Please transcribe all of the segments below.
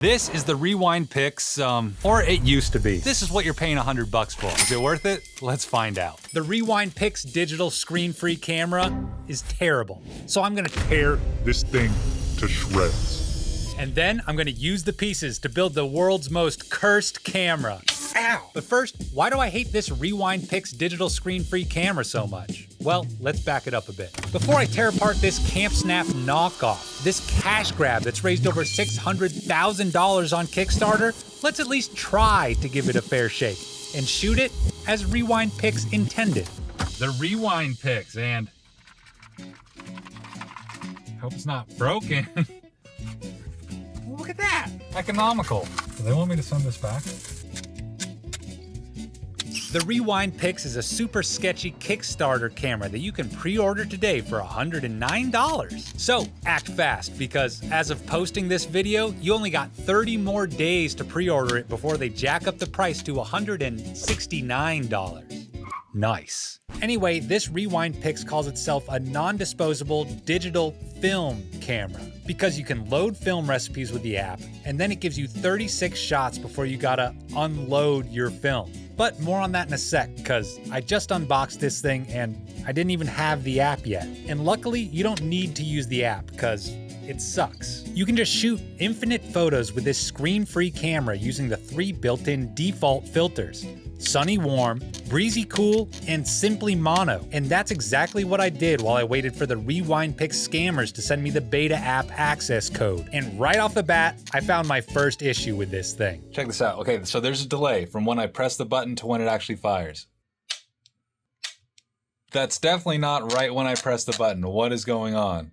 This is the Rewind Pix, or it used to be. This is what you're paying $100 for. Is it worth it? Let's find out. The Rewind Pix digital screen-free camera is terrible. So I'm gonna tear this thing to shreds. and then I'm gonna use the pieces to build the world's most cursed camera. Ow! But first, why do I hate this Rewind Pix digital screen-free camera so much? Well, let's back it up a bit. Before I tear apart this Camp Snap knockoff, this cash grab that's raised over $600,000 on Kickstarter, let's at least try to give it a fair shake and shoot it as Rewind Pix intended. The Rewind Pix, and hope it's not broken. Look at that, economical. Do they want me to send this back? The Rewind Pix is a super sketchy Kickstarter camera that you can pre-order today for $109. So act fast, because as of posting this video, you only got 30 more days to pre-order it before they jack up the price to $169. Nice. Anyway, this Rewind Pix calls itself a non-disposable digital film camera because you can load film recipes with the app, and then it gives you 36 shots before you gotta unload your film. But more on that in a sec, because I just unboxed this thing and I didn't even have the app yet. And luckily, you don't need to use the app, because it sucks. You can just shoot infinite photos with this screen-free camera using the 3 built-in default filters: sunny warm, breezy cool, and simply mono. And that's exactly what I did while I waited for the Rewind Pix scammers to send me the beta app access code. And right off the bat, I found my first issue with this thing. Check this out. Okay, so there's a delay from when I press the button to when it actually fires. That's definitely not right when I press the button. What is going on?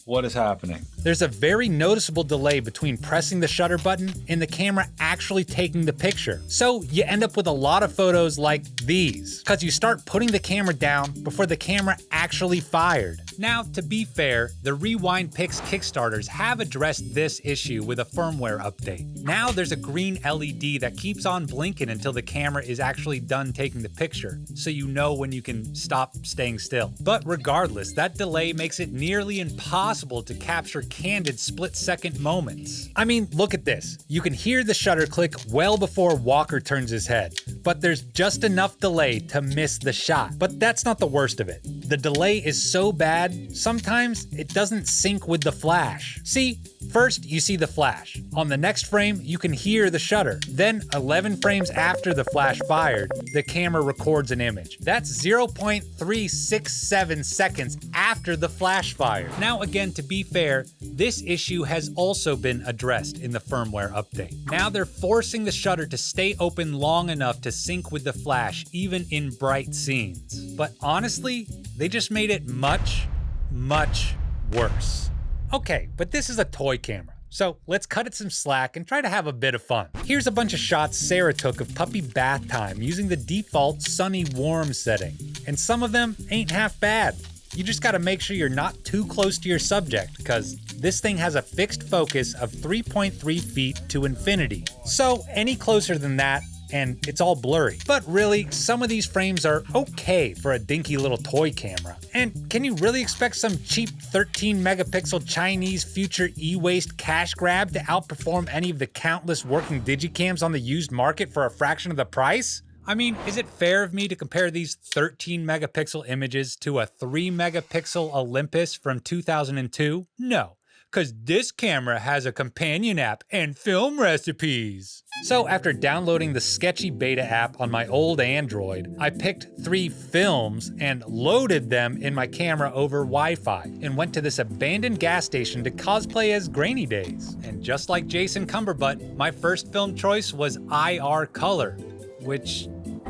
What is happening? There's a very noticeable delay between pressing the shutter button and the camera actually taking the picture. So you end up with a lot of photos like these, because you start putting the camera down before the camera actually fired. Now, to be fair, the Rewind Pix Kickstarters have addressed this issue with a firmware update. Now there's a green LED that keeps on blinking until the camera is actually done taking the picture, so you know when you can stop staying still. But regardless, that delay makes it nearly impossible to capture candid split-second moments. I mean, look at this. You can hear the shutter click well before Walker turns his head, but there's just enough delay to miss the shot. But that's not the worst of it. The delay is so bad, sometimes it doesn't sync with the flash. See, first you see the flash. On the next frame, you can hear the shutter. Then 11 frames after the flash fired, the camera records an image. That's 0.367 seconds after the flash fired. Now again, to be fair, this issue has also been addressed in the firmware update. Now they're forcing the shutter to stay open long enough to sync with the flash, even in bright scenes. But honestly, they just made it much, much worse. Okay, but this is a toy camera, so let's cut it some slack and try to have a bit of fun. Here's a bunch of shots Sarah took of puppy bath time using the default sunny warm setting, and some of them ain't half bad. You just gotta make sure you're not too close to your subject, because this thing has a fixed focus of 3.3 feet to infinity. So any closer than that, and it's all blurry. But really, some of these frames are okay for a dinky little toy camera. And can you really expect some cheap 13 megapixel Chinese future e-waste cash grab to outperform any of the countless working digicams on the used market for a fraction of the price? I mean, is it fair of me to compare these 13 megapixel images to a 3 megapixel Olympus from 2002? No, because this camera has a companion app and film recipes. So after downloading the sketchy beta app on my old Android, I picked 3 films and loaded them in my camera over Wi-Fi and went to this abandoned gas station to cosplay as Grainy Days. And just like Jason Cumberbutt, my first film choice was IR color, which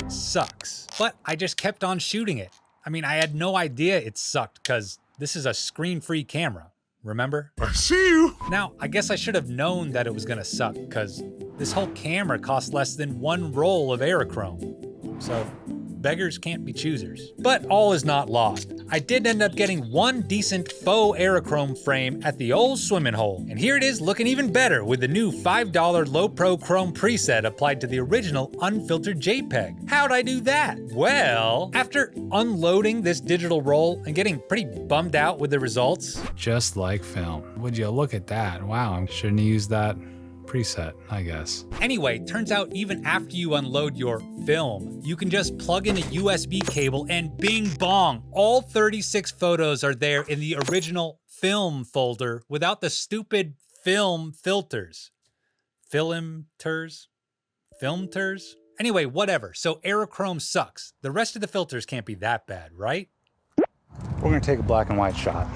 sucks. But I just kept on shooting it. I mean, I had no idea it sucked, because this is a screen-free camera. Remember? I see you! Now, I guess I should have known that it was gonna suck, because this whole camera cost less than 1 roll of Aerochrome. So, beggars can't be choosers. But all is not lost. I did end up getting one decent faux aerochrome frame at the old swimming hole. And here it is looking even better with the new $5 LoPro Chrome preset applied to the original unfiltered JPEG. How'd I do that? Well, after unloading this digital roll and getting pretty bummed out with the results. Just like film. Would you look at that? Wow, I shouldn't have used that preset, I guess. Anyway, turns out even after you unload your film, you can just plug in a USB cable and bing bong, all 36 photos are there in the original film folder without the stupid film filters. Filmters? Anyway, whatever. So aerochrome sucks. The rest of the filters can't be that bad, right? We're gonna take a black and white shot.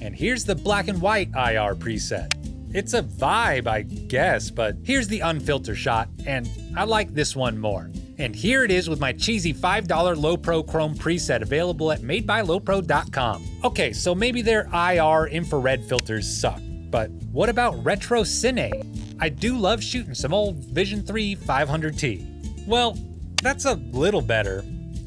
And here's the black and white IR preset. It's a vibe, I guess, but here's the unfiltered shot, and I like this one more. And here it is with my cheesy $5 LoPro Chrome preset available at madebylopro.com. Okay, so maybe their IR infrared filters suck, but what about Retro Cine? I do love shooting some old Vision 3 500T. Well, that's a little better.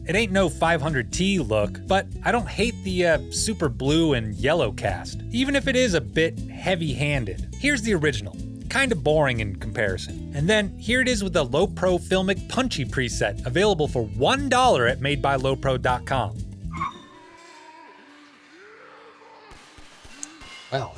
It ain't no 500T look, but I don't hate the super blue and yellow cast, even if it is a bit heavy-handed. Here's the original, kinda boring in comparison. And then here it is with the LoPro Filmic Punchy preset, available for $1 at madebylopro.com. Well,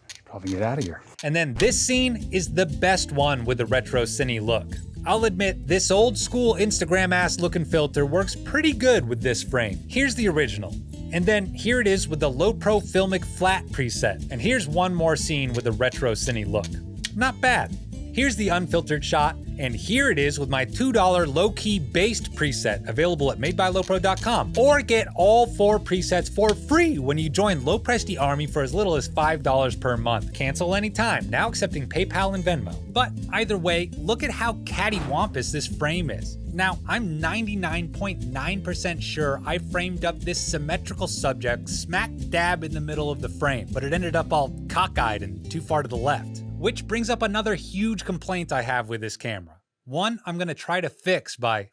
I should probably get out of here. And then this scene is the best one with the retro cine look. I'll admit, this old school Instagram ass looking filter works pretty good with this frame. Here's the original. And then here it is with the LoPro Filmic Flat preset. And here's one more scene with a retro cine look. Not bad. Here's the unfiltered shot, and here it is with my $2 low-key based preset available at madebylopro.com. Or get all 4 presets for free when you join LoPresti Army for as little as $5 per month. Cancel anytime, now accepting PayPal and Venmo. But either way, look at how cattywampus this frame is. Now, I'm 99.9% sure I framed up this symmetrical subject smack dab in the middle of the frame, but it ended up all cockeyed and too far to the left. Which brings up another huge complaint I have with this camera. One I'm gonna try to fix by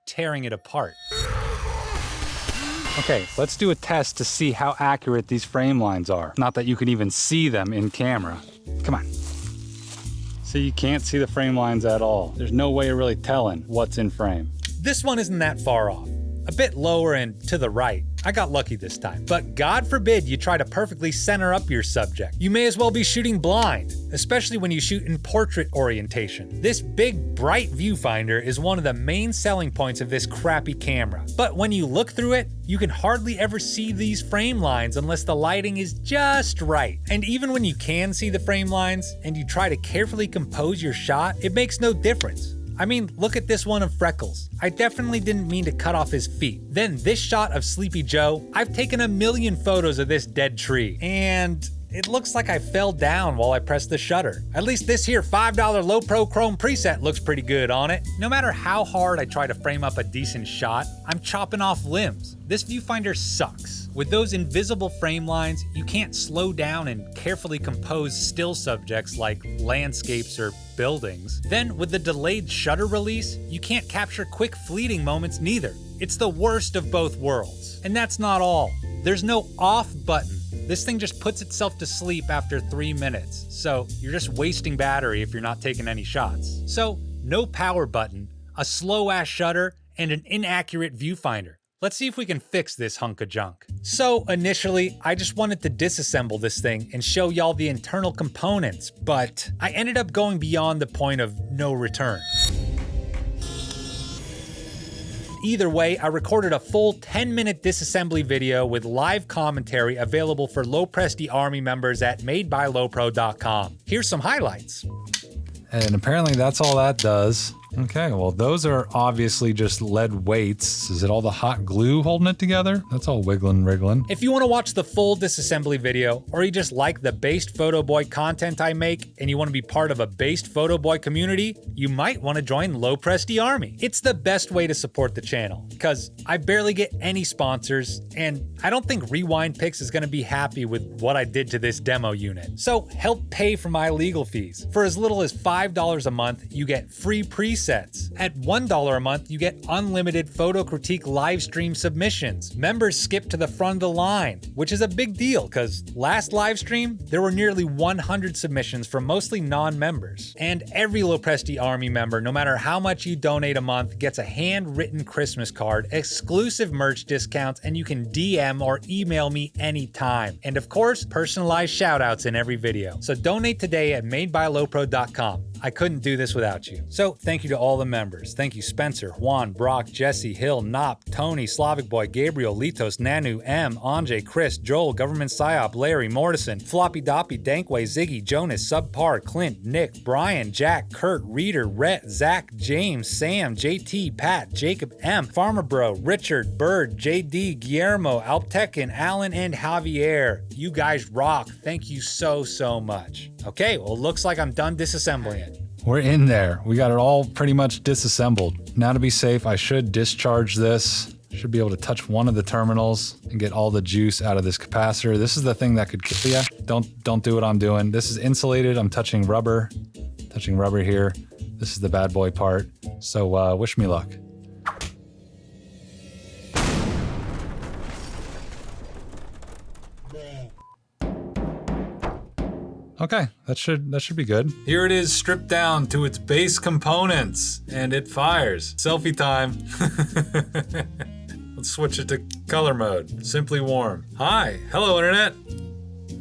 tearing it apart. Okay, let's do a test to see how accurate these frame lines are. Not that you can even see them in camera. Come on. So you can't see the frame lines at all. There's no way of really telling what's in frame. This one isn't that far off. A bit lower and to the right. I got lucky this time. But God forbid you try to perfectly center up your subject. You may as well be shooting blind, especially when you shoot in portrait orientation. This big, bright viewfinder is one of the main selling points of this crappy camera. But when you look through it, you can hardly ever see these frame lines unless the lighting is just right. And even when you can see the frame lines and you try to carefully compose your shot, it makes no difference. I mean, look at this one of Freckles. I definitely didn't mean to cut off his feet. Then this shot of Sleepy Joe. I've taken a million photos of this dead tree, and it looks like I fell down while I pressed the shutter. At least this here $5 LoPro Chrome preset looks pretty good on it. No matter how hard I try to frame up a decent shot, I'm chopping off limbs. This viewfinder sucks. With those invisible frame lines, you can't slow down and carefully compose still subjects like landscapes or buildings. Then with the delayed shutter release, you can't capture quick fleeting moments neither. It's the worst of both worlds. And that's not all. There's no off button. This thing just puts itself to sleep after 3 minutes, so you're just wasting battery if you're not taking any shots. So, no power button, a slow-ass shutter, and an inaccurate viewfinder. Let's see if we can fix this hunk of junk. So, initially, I just wanted to disassemble this thing and show y'all the internal components, but I ended up going beyond the point of no return. Either way, I recorded a full 10-minute disassembly video with live commentary available for LoPresti Army members at madebylopro.com. Here's some highlights. And apparently that's all that does. Okay, well those are obviously just lead weights. Is it all the hot glue holding it together? That's all wiggling, wriggling. If you want to watch the full disassembly video, or you just like the based photo boy content I make, and you want to be part of a based photo boy community, you might want to join LoPresti Army. It's the best way to support the channel, because I barely get any sponsors, and I don't think Rewind Pix is going to be happy with what I did to this demo unit. So help pay for my legal fees. For as little as $5 a month, you get free presets. At $1 a month, you get unlimited photo critique live stream submissions. Members skip to the front of the line, which is a big deal because last live stream, there were nearly 100 submissions from mostly non-members. And every LoPresti Army member, no matter how much you donate a month, gets a handwritten Christmas card, exclusive merch discounts, and you can DM or email me anytime. And of course, personalized shoutouts in every video. So donate today at madebylopro.com. I couldn't do this without you. So thank you to all the members. Thank you Spencer, Juan, Brock, Jesse, Hill, Nop, Tony, Slavic Boy, Gabriel, Litos, Nanu, M, Anjay, Chris, Joel, Government Psyop, Larry, Mortison, Floppy Doppy, Dankway, Ziggy, Jonas, Subpar, Clint, Nick, Brian, Jack, Kurt, Reader, Rhett, Zach, James, Sam, JT, Pat, Jacob M, Farmer Bro, Richard, Bird, JD, Guillermo, Alptekin, Alan, and Javier. You guys rock. Thank you so much. Okay, well, looks like I'm done disassembling it. We're in there. We got it all pretty much disassembled. Now to be safe, I should discharge this. Should be able to touch one of the terminals and get all the juice out of this capacitor. This is the thing that could kill you. Don't do what I'm doing. This is insulated. I'm touching rubber here. This is the bad boy part. So wish me luck. Okay, that should be good. Here it is stripped down to its base components, and it fires. Selfie time. Let's switch it to color mode. Simply warm. Hi, hello internet.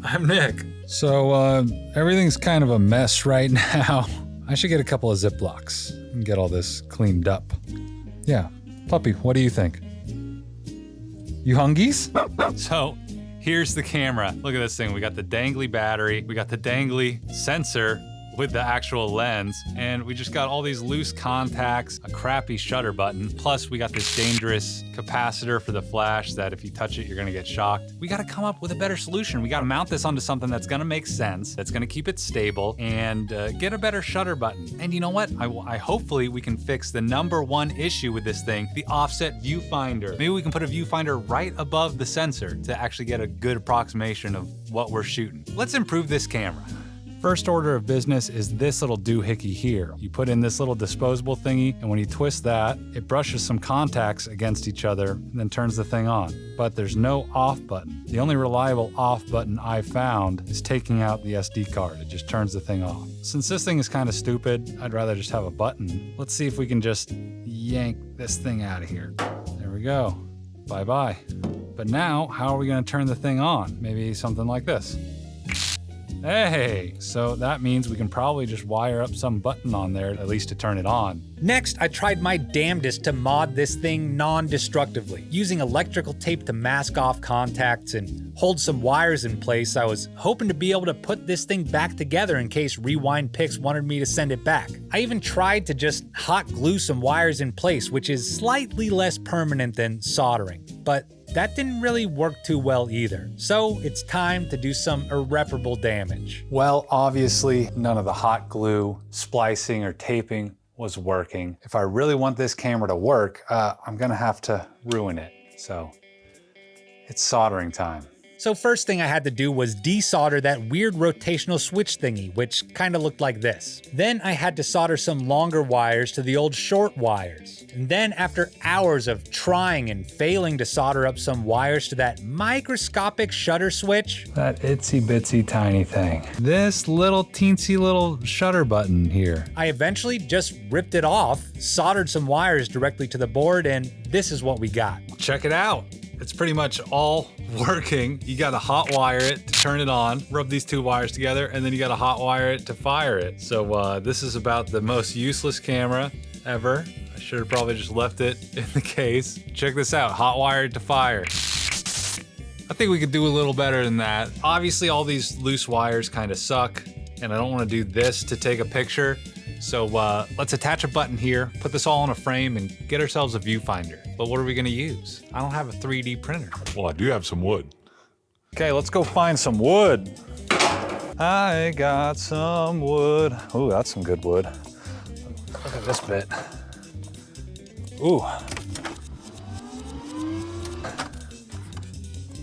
I'm Nick. So everything's kind of a mess right now. I should get a couple of Ziplocs and get all this cleaned up. Yeah, puppy, what do you think? You hungies? So, here's the camera. Look at this thing. We got the dangly battery. We got the dangly sensor with the actual lens. And we just got all these loose contacts, a crappy shutter button. Plus we got this dangerous capacitor for the flash that if you touch it, you're gonna get shocked. We gotta come up with a better solution. We gotta mount this onto something that's gonna make sense, that's gonna keep it stable, and get a better shutter button. And you know what? I hopefully we can fix the #1 issue with this thing, the offset viewfinder. Maybe we can put a viewfinder right above the sensor to actually get a good approximation of what we're shooting. Let's improve this camera. First order of business is this little doohickey here. You put in this little disposable thingy, and when you twist that, it brushes some contacts against each other and then turns the thing on. But there's no off button. The only reliable off button I found is taking out the SD card. It just turns the thing off. Since this thing is kind of stupid, I'd rather just have a button. Let's see if we can just yank this thing out of here. There we go. Bye-bye. But now, how are we gonna turn the thing on? Maybe something like this. Hey, so that means we can probably just wire up some button on there, at least to turn it on. Next, I tried my damnedest to mod this thing non-destructively. Using electrical tape to mask off contacts and hold some wires in place, I was hoping to be able to put this thing back together in case Rewind Pix wanted me to send it back. I even tried to just hot glue some wires in place, which is slightly less permanent than soldering, but that didn't really work too well either. So it's time to do some irreparable damage. Well, obviously none of the hot glue, splicing, or taping was working. If I really want this camera to work, I'm gonna have to ruin it. So it's soldering time. So first thing I had to do was desolder that weird rotational switch thingy, which kind of looked like this. Then I had to solder some longer wires to the old short wires. And then after hours of trying and failing to solder up some wires to that microscopic shutter switch. That itsy bitsy tiny thing. This little teensy little shutter button here. I eventually just ripped it off, soldered some wires directly to the board, and this is what we got. Check it out. It's pretty much all working. You gotta hot wire it to turn it on, rub these two wires together, and then you gotta hot wire it to fire it. So this is about the most useless camera ever. I should have probably just left it in the case. Check this out, hot wired to fire. I think we could do a little better than that. Obviously all these loose wires kind of suck, and I don't wanna do this to take a picture. So let's attach a button here, put this all in a frame, and get ourselves a viewfinder. But what are we gonna use? I don't have a 3D printer. Well, I do have some wood. Okay, let's go find some wood. I got some wood. Ooh, that's some good wood. Look at this bit. Ooh.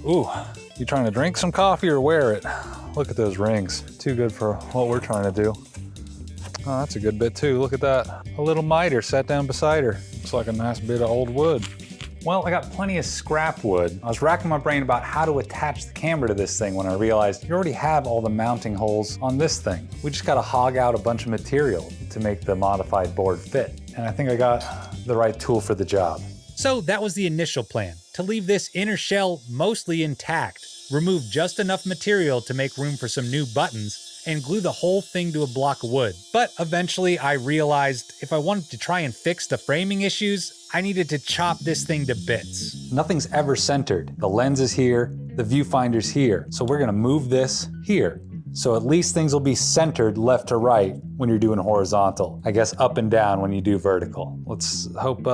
Ooh, you trying to drink some coffee or wear it? Look at those rings. Too good for what we're trying to do. Oh, that's a good bit too. Look at that. A little miter sat down beside her. Looks like a nice bit of old wood. Well, I got plenty of scrap wood. I was racking my brain about how to attach the camera to this thing when I realized you already have all the mounting holes on this thing. We just gotta hog out a bunch of material to make the modified board fit. And I think I got the right tool for the job. So that was the initial plan, to leave this inner shell mostly intact, remove just enough material to make room for some new buttons, and glue the whole thing to a block of wood. But eventually I realized if I wanted to try and fix the framing issues, I needed to chop this thing to bits. Nothing's ever centered. The lens is here, the viewfinder's here. So we're gonna move this here. So at least things will be centered left to right when you're doing horizontal. I guess up and down when you do vertical. Let's hope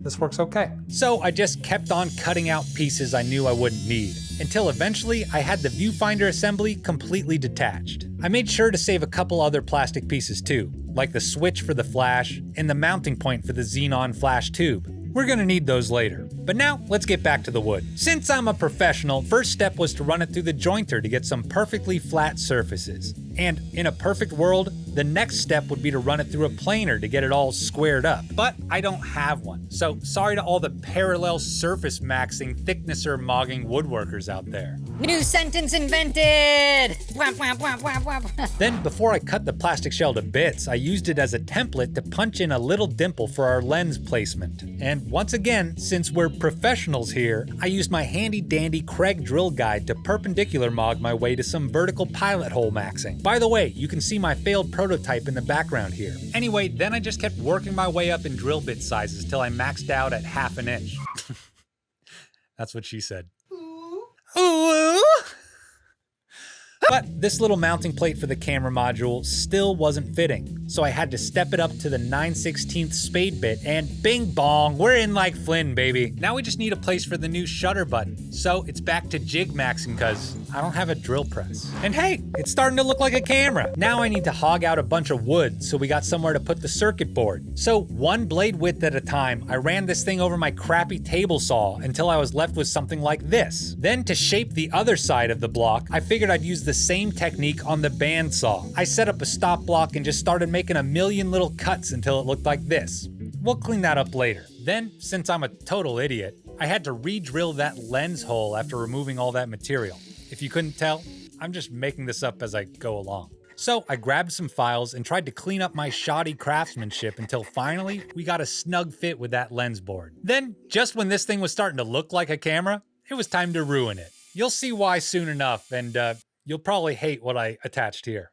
this works okay. So I just kept on cutting out pieces I knew I wouldn't need, until eventually I had the viewfinder assembly completely detached. I made sure to save a couple other plastic pieces too, like the switch for the flash and the mounting point for the xenon flash tube. We're gonna need those later. But now, let's get back to the wood. Since I'm a professional, first step was to run it through the jointer to get some perfectly flat surfaces. And in a perfect world, the next step would be to run it through a planer to get it all squared up. But I don't have one, so sorry to all the parallel surface maxing, thicknesser mogging woodworkers out there. New sentence invented! Whap, whap, whap, whap, whap. Then, before I cut the plastic shell to bits, I used it as a template to punch in a little dimple for our lens placement. And once again, since we're professionals here, I used my handy dandy Craig drill guide to perpendicular mog my way to some vertical pilot hole maxing. By the way, you can see my failed prototype in the background here. Anyway, then I just kept working my way up in drill bit sizes till I maxed out at 1/2 inch. That's what she said. Ooh. But this little mounting plate for the camera module still wasn't fitting, so I had to step it up to the 9/16 spade bit and bing bong, we're in like Flynn, baby. Now we just need a place for the new shutter button, so it's back to jig maxing cause I don't have a drill press. And hey, it's starting to look like a camera. Now I need to hog out a bunch of wood so we got somewhere to put the circuit board. So one blade width at a time, I ran this thing over my crappy table saw until I was left with something like this. Then to shape the other side of the block, I figured I'd use the same technique on the bandsaw. I set up a stop block and just started making a million little cuts until it looked like this. We'll clean that up later. Then, since I'm a total idiot, I had to re-drill that lens hole after removing all that material. If you couldn't tell, I'm just making this up as I go along. So I grabbed some files and tried to clean up my shoddy craftsmanship until finally we got a snug fit with that lens board. Then, just when this thing was starting to look like a camera, it was time to ruin it. You'll see why soon enough, and you'll probably hate what I attached here.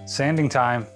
Sanding time.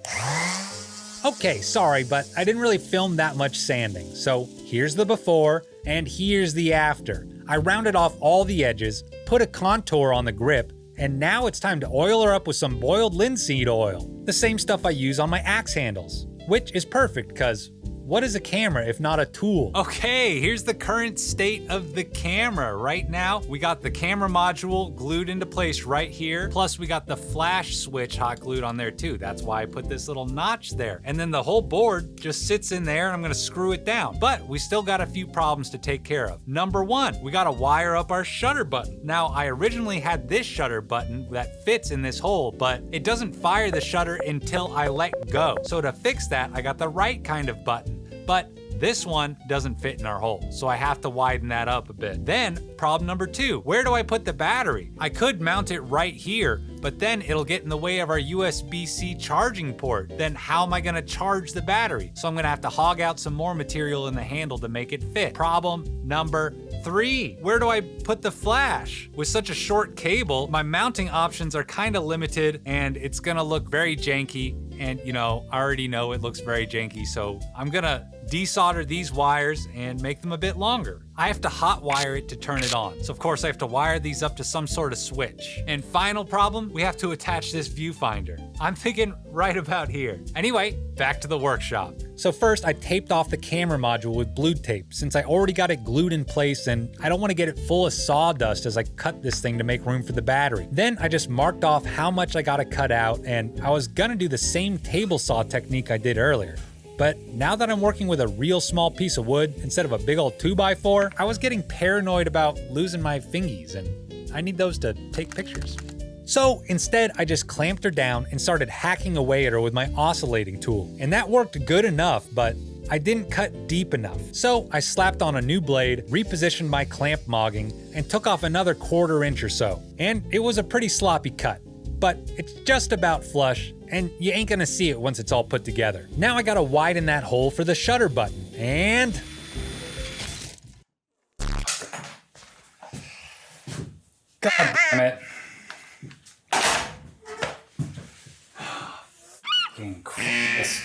Okay, sorry, but I didn't really film that much sanding. So here's the before and here's the after. I rounded off all the edges, put a contour on the grip, and now it's time to oil her up with some boiled linseed oil. The same stuff I use on my axe handles, which is perfect because what is a camera if not a tool? Okay, here's the current state of the camera. Right now, we got the camera module glued into place right here. Plus we got the flash switch hot glued on there too. That's why I put this little notch there. And then the whole board just sits in there and I'm gonna screw it down. But we still got a few problems to take care of. Number one, we gotta wire up our shutter button. Now, I originally had this shutter button that fits in this hole, but it doesn't fire the shutter until I let go. So to fix that, I got the right kind of button. But this one doesn't fit in our hole, so I have to widen that up a bit. Then, problem number two, where do I put the battery? I could mount it right here, but then it'll get in the way of our USB-C charging port. Then how am I gonna charge the battery? So I'm gonna have to hog out some more material in the handle to make it fit. Problem number three, where do I put the flash? With such a short cable, my mounting options are kinda limited and it's gonna look very janky and you know, I already know it looks very janky, so I'm gonna desolder these wires and make them a bit longer. I have to hot wire it to turn it on. So of course I have to wire these up to some sort of switch. And final problem, we have to attach this viewfinder. I'm thinking right about here. Anyway, back to the workshop. So first I taped off the camera module with blue tape since I already got it glued in place and I don't want to get it full of sawdust as I cut this thing to make room for the battery. Then I just marked off how much I gotta cut out, and I was gonna do the same table saw technique I did earlier. But now that I'm working with a real small piece of wood instead of a big old 2x4, I was getting paranoid about losing my fingies, and I need those to take pictures. So instead, I just clamped her down and started hacking away at her with my oscillating tool. And that worked good enough, but I didn't cut deep enough. So I slapped on a new blade, repositioned my clamp mogging, and took off another 1/4 inch or so. And it was a pretty sloppy cut, but it's just about flush, and you ain't gonna see it once it's all put together. Now I gotta widen that hole for the shutter button, and... God damn it. Fucking Christ.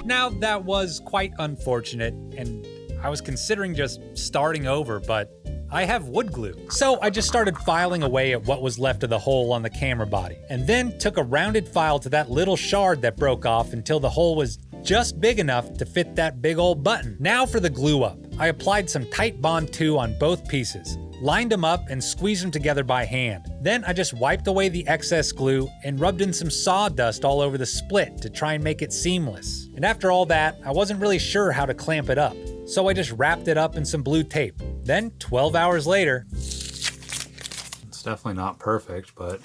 Now that was quite unfortunate, and I was considering just starting over, but I have wood glue. So I just started filing away at what was left of the hole on the camera body, and then took a rounded file to that little shard that broke off until the hole was just big enough to fit that big old button. Now for the glue up. I applied some Tight Bond 2 on both pieces, lined them up and squeezed them together by hand. Then I just wiped away the excess glue and rubbed in some sawdust all over the split to try and make it seamless. And after all that, I wasn't really sure how to clamp it up, so I just wrapped it up in some blue tape. Then 12 hours later... It's definitely not perfect, but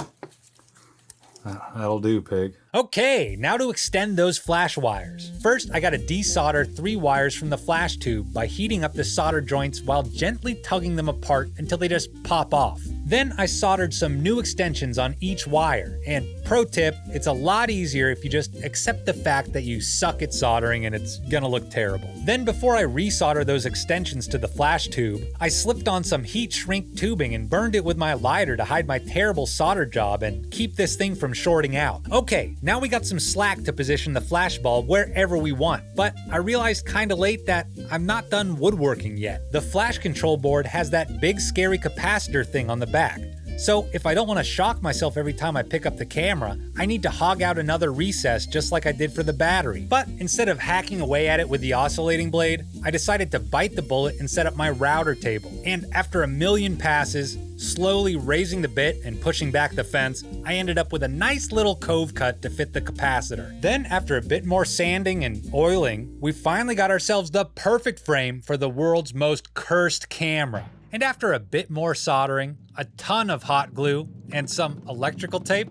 that'll do, pig. Okay, now to extend those flash wires. First, I gotta desolder 3 wires from the flash tube by heating up the solder joints while gently tugging them apart until they just pop off. Then I soldered some new extensions on each wire, and pro tip, it's a lot easier if you just accept the fact that you suck at soldering and it's gonna look terrible. Then before I resolder those extensions to the flash tube, I slipped on some heat shrink tubing and burned it with my lighter to hide my terrible solder job and keep this thing from shorting out. Okay, now we got some slack to position the flash bulb wherever we want, but I realized kinda late that I'm not done woodworking yet. The flash control board has that big scary capacitor thing on the back. So if I don't want to shock myself every time I pick up the camera, I need to hog out another recess just like I did for the battery. But instead of hacking away at it with the oscillating blade, I decided to bite the bullet and set up my router table. And after a million passes, slowly raising the bit and pushing back the fence, I ended up with a nice little cove cut to fit the capacitor. Then after a bit more sanding and oiling, we finally got ourselves the perfect frame for the world's most cursed camera. And after a bit more soldering, a ton of hot glue, and some electrical tape,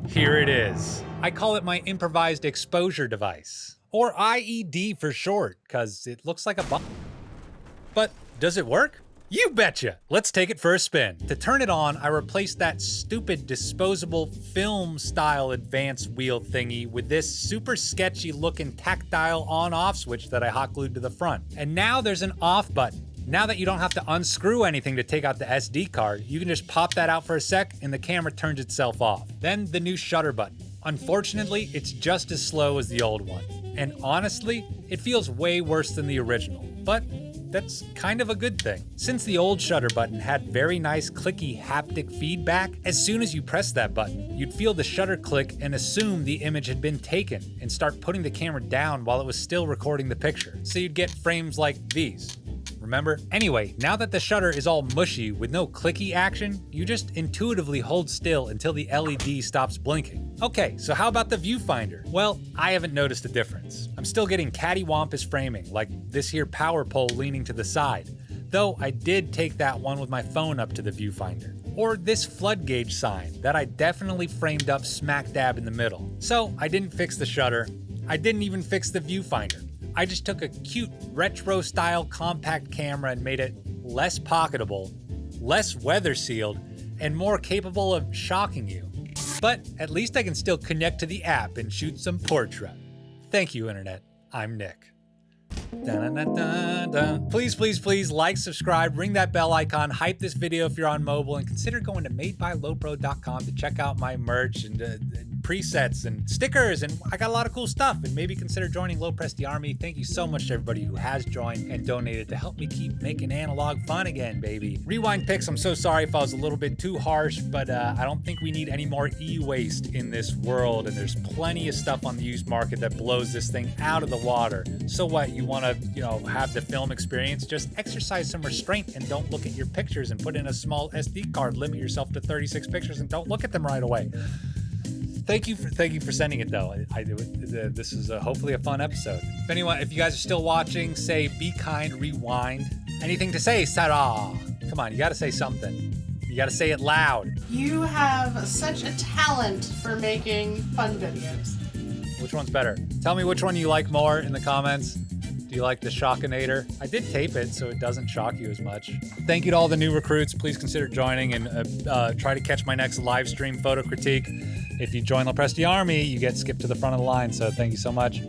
here it is. I call it my improvised exposure device, or IED for short, cause it looks like a bomb. But does it work? You betcha! Let's take it for a spin. To turn it on, I replaced that stupid disposable film style advance wheel thingy with this super sketchy looking tactile on-off switch that I hot glued to the front. And now there's an off button. Now that you don't have to unscrew anything to take out the SD card, you can just pop that out for a sec and the camera turns itself off. Then the new shutter button. Unfortunately, it's just as slow as the old one. And honestly, it feels way worse than the original, but that's kind of a good thing. Since the old shutter button had very nice clicky haptic feedback, as soon as you pressed that button, you'd feel the shutter click and assume the image had been taken and start putting the camera down while it was still recording the picture. So you'd get frames like these. Remember? Anyway, now that the shutter is all mushy with no clicky action, you just intuitively hold still until the LED stops blinking. Okay, so how about the viewfinder? Well, I haven't noticed a difference. I'm still getting cattywampus framing, like this here power pole leaning to the side, though I did take that one with my phone up to the viewfinder. Or this flood gauge sign that I definitely framed up smack dab in the middle. So I didn't fix the shutter. I didn't even fix the viewfinder. I just took a cute retro-style compact camera and made it less pocketable, less weather-sealed, and more capable of shocking you. But at least I can still connect to the app and shoot some portrait. Thank you, Internet. I'm Nick. Dun-dun-dun-dun-dun. Please, please, please like, subscribe, ring that bell icon, hype this video if you're on mobile, and consider going to madebylopro.com to check out my merch and presets and stickers, and I got a lot of cool stuff. And maybe consider joining LoPresti Army. Thank you so much to everybody who has joined and donated to help me keep making analog fun again, baby. Rewind Pix, I'm so sorry if I was a little bit too harsh, but I don't think we need any more e-waste in this world, and there's plenty of stuff on the used market that blows this thing out of the water. So what, you want to, have the film experience? Just exercise some restraint and don't look at your pictures and put in a small SD card. Limit yourself to 36 pictures and don't look at them right away. Thank you for sending it though. This is hopefully a fun episode. If you guys are still watching, say be kind, rewind. Anything to say, Sarah? Come on, you gotta say something. You gotta say it loud. You have such a talent for making fun videos. Which one's better? Tell me which one you like more in the comments. Do you like the Shockinator? I did tape it so it doesn't shock you as much. Thank you to all the new recruits. Please consider joining and try to catch my next live stream photo critique. If you join LoPresti Army, you get skipped to the front of the line, so thank you so much.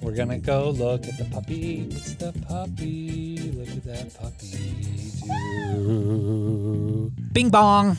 We're gonna go look at the puppy. It's the puppy. Look at that puppy do. Bing bong.